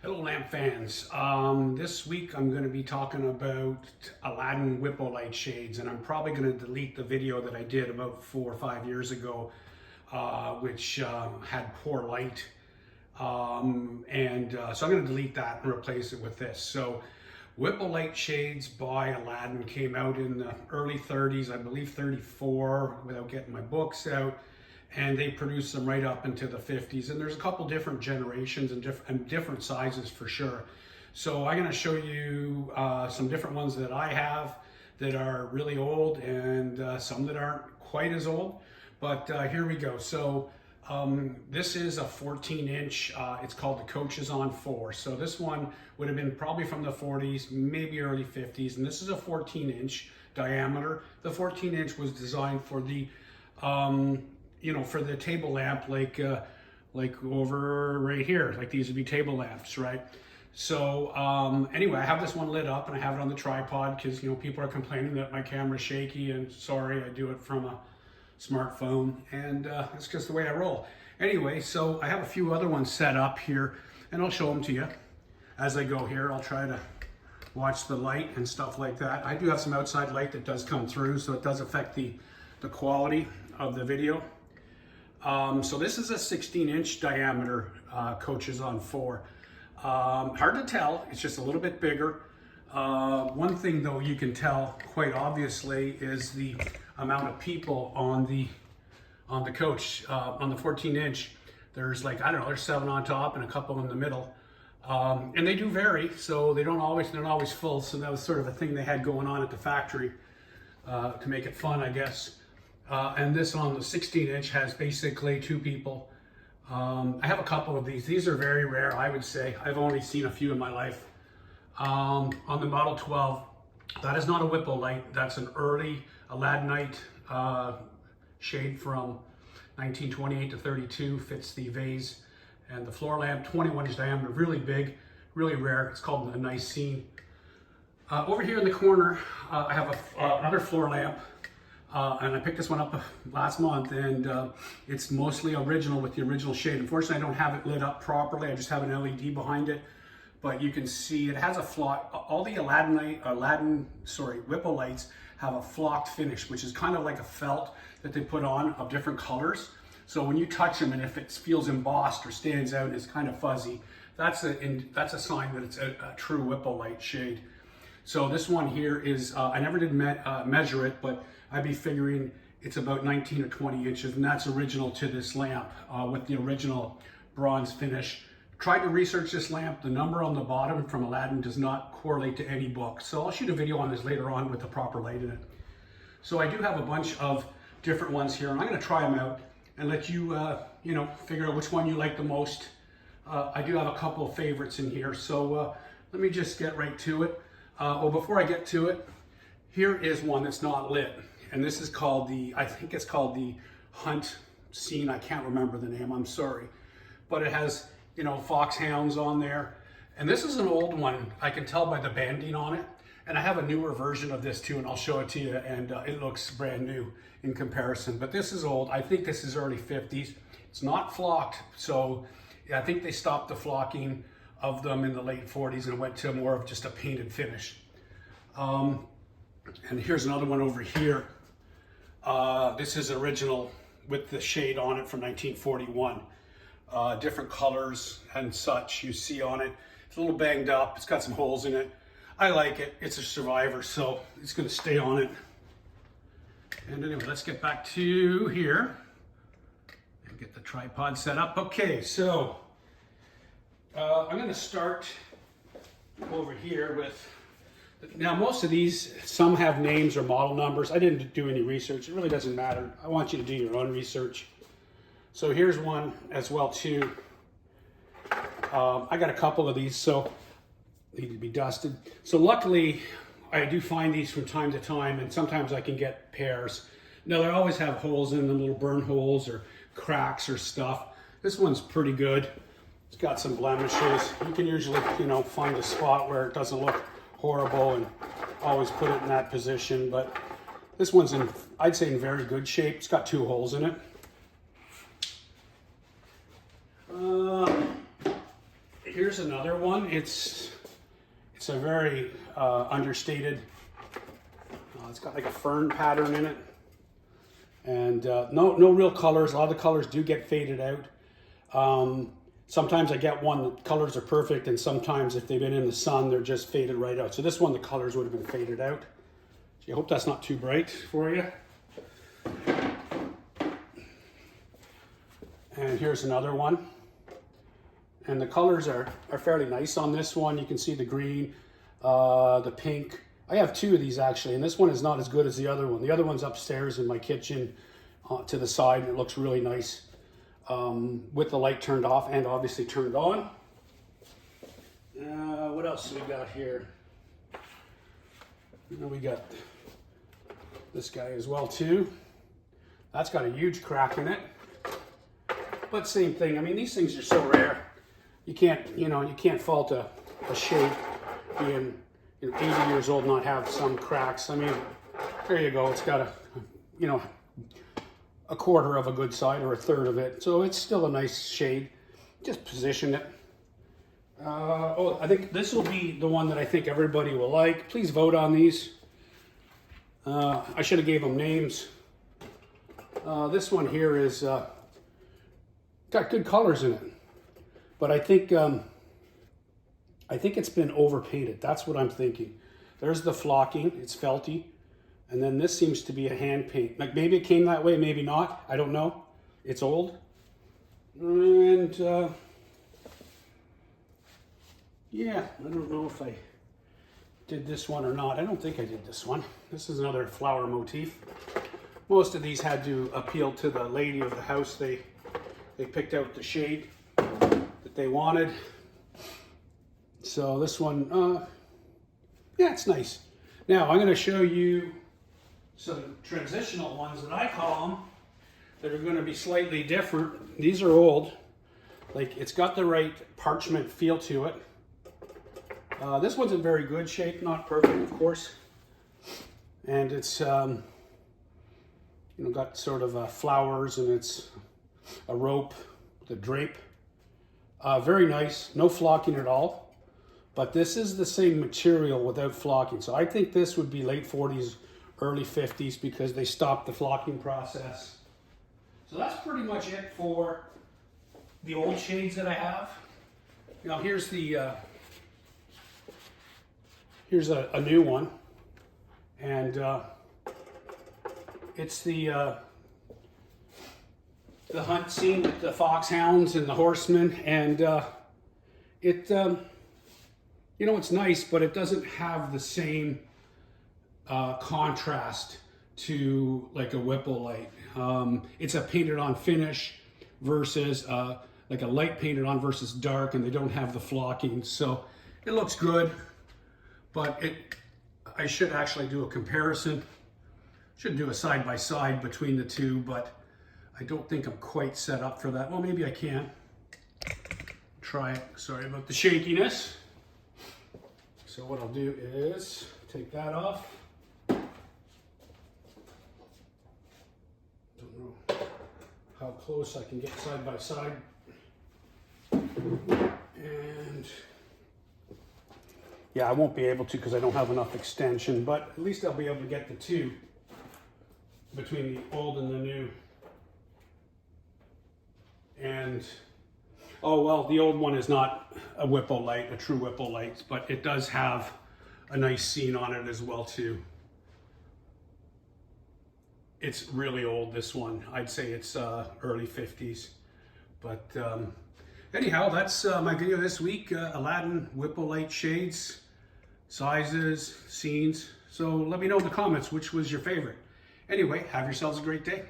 Hello lamp fans. This week I'm going to be talking about Aladdin Whippo light shades, and I'm probably going to delete the video that I did about 4 or 5 years ago, which had poor light. So I'm going to delete that and replace it with this. So Whippo light shades by Aladdin came out in the early 30s, I believe 34, without getting my books out. And they produced them right up into the 50s. And there's a couple different generations and different sizes for sure. So I'm gonna show you some different ones that I have that are really old and some that aren't quite as old. But here we go. So this is a 14-inch, it's called the Coaches on 4. So this one would have been probably from the 40s, maybe early 50s. And this is a 14-inch diameter. The 14-inch was designed for the for the table lamp, like over right here, like these would be table lamps, right? So anyway, I have this one lit up and I have it on the tripod because people are complaining that my camera's shaky, and sorry, I do it from a smartphone, and it's just the way I roll. Anyway, so I have a few other ones set up here and I'll show them to you as I go here. I'll try to watch the light and stuff like that. I do have some outside light that does come through, so it does affect the quality of the video. So this is a 16-inch diameter Coaches on 4. Hard to tell, it's just a little bit bigger. One thing though you can tell quite obviously is the amount of people on the coach. On the 14-inch, there's like, I don't know, there's 7 on top and a couple in the middle. And they do vary, so they're not always full, so that was sort of a thing they had going on at the factory to make it fun, I guess. And this on the 16-inch has basically 2 people. I have a couple of these. These are very rare, I would say. I've only seen a few in my life. On the Model 12, that is not a Whippo light. That's an early Aladdinite shade from 1928 to 32. Fits the vase and the floor lamp. 21-inch diameter, really big, really rare. It's called a nice scene. Over here in the corner, I have another floor lamp. And I picked this one up last month, and it's mostly original with the original shade. Unfortunately, I don't have it lit up properly. I just have an LED behind it, but you can see it has a flock. All the Whippo lights have a flocked finish, which is kind of like a felt that they put on of different colors. So when you touch them, and if it feels embossed or stands out and it's kind of fuzzy, that's a sign that it's a true Whippo light shade. So this one here is, I never did measure it, but I'd be figuring it's about 19 or 20 inches, and that's original to this lamp with the original bronze finish. Tried to research this lamp. The number on the bottom from Aladdin does not correlate to any book. So I'll shoot a video on this later on with the proper light in it. So I do have a bunch of different ones here, and I'm gonna try them out and let you, figure out which one you like the most. I do have a couple of favorites in here. So let me just get right to it. Before I get to it, here is one that's not lit. And this is called I think it's called the Hunt Scene. I can't remember the name, I'm sorry. But it has, foxhounds on there. And this is an old one. I can tell by the banding on it. And I have a newer version of this too, and I'll show it to you. And it looks brand new in comparison. But this is old. I think this is early 50s. It's not flocked. So I think they stopped the flocking of them in the late 40s and went to more of just a painted finish. And here's another one over here. This is original with the shade on it from 1941. Different colors and such you see on it. It's a little banged up. It's got some holes in it. I like it. It's a survivor, so it's going to stay on it. And anyway, let's get back to here and get the tripod set up. Okay, so I'm going to start over here with. Now, most of these, some have names or model numbers. I didn't do any research. It really doesn't matter. I want you to do your own research. So here's one as well too. I got a couple of these, so they need to be dusted. So luckily, I do find these from time to time, and sometimes I can get pairs. Now, they always have holes in them, little burn holes or cracks or stuff. This one's pretty good. It's got some blemishes. You can usually, find a spot where it doesn't look horrible and always put it in that position, but this one's I'd say in very good shape. It's got 2 holes in it. here's another one. It's a very understated, it's got like a fern pattern in it. And no real colors. A lot of the colors do get faded out. Sometimes I get one, the colors are perfect, and sometimes if they've been in the sun, they're just faded right out. So this one, the colors would have been faded out. So I hope that's not too bright for you. And here's another one. And the colors are fairly nice on this one. You can see the green, the pink. I have two of these actually, and this one is not as good as the other one. The other one's upstairs in my kitchen to the side, and it looks really nice with the light turned off and obviously turned on. What else do we got here? We got this guy as well too. That's got a huge crack in it. But same thing. I mean, these things are so rare. You can't fault a shade being 80 years old, not have some cracks. I mean, there you go. It's got a quarter of a good side or a third of it. So it's still a nice shade. Just position it. I think this will be the one that I think everybody will like. Please vote on these. I should have gave them names. This one here is got good colors in it, but I think it's been overpainted. That's what I'm thinking. There's the flocking, it's felty. And then this seems to be a hand paint. Like maybe it came that way, maybe not. I don't know. It's old. And yeah, I don't know if I did this one or not. I don't think I did this one. This is another flower motif. Most of these had to appeal to the lady of the house. They picked out the shade that they wanted. So this one, yeah, it's nice. Now I'm going to show you some transitional ones that I call them that are going to be slightly different. These are old. Like it's got the right parchment feel to it. This one's in very good shape, not perfect, of course. And it's got sort of flowers, and it's a rope, the drape. Very nice, no flocking at all. But this is the same material without flocking. So I think this would be late 40s, early 50s because they stopped the flocking process. So that's pretty much it for the old shades that I have. Now here's the here's a new one, and it's the hunt scene with the foxhounds and the horsemen, and it's nice, but it doesn't have the same contrast to like a Whipple light. It's a painted on finish versus like a light painted on versus dark, and they don't have the flocking. So it looks good, but I should actually do a comparison. Should do a side by side between the two, but I don't think I'm quite set up for that. Well, maybe I can. Try it. Sorry about the shakiness. So what I'll do is take that off. Don't know how close I can get side by side. And yeah, I won't be able to because I don't have enough extension, but at least I'll be able to get the two between the old and the new. And oh well, the old one is not a Whipple light, a true Whipple light, but it does have a nice scene on it as well too. It's really old, this one. I'd say it's early 50s. But anyhow, that's my video this week. Aladdin Whipple light shades, sizes, scenes. So let me know in the comments which was your favorite. Anyway, have yourselves a great day.